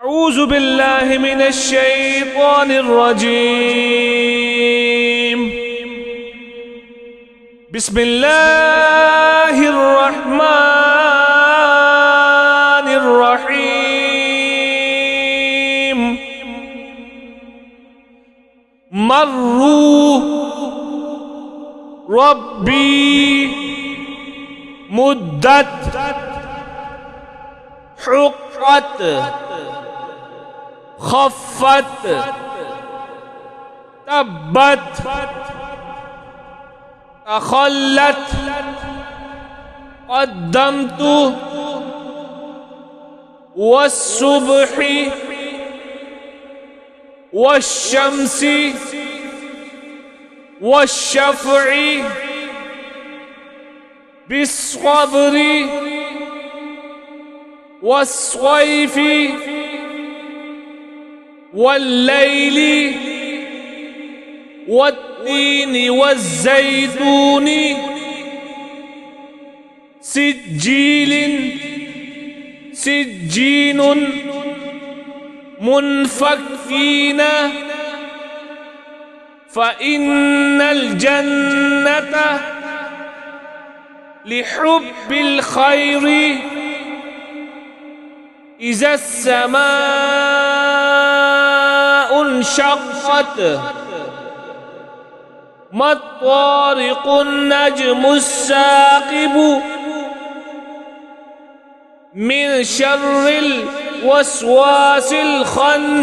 أعوذ بالله من الشيطان الرجيم. بسم الله الرحمن الرحيم. مروا ربي مدت حقت خفت تبت تخلت قدمت والصبح والشمس والشفع بالصبر والصيف والليل والتين والزيتون سجين منفكين فإن الجنة لحب الخير إذا السماء انشقت ما الطارق النجم الثاقب من شر الوسواس الخناس.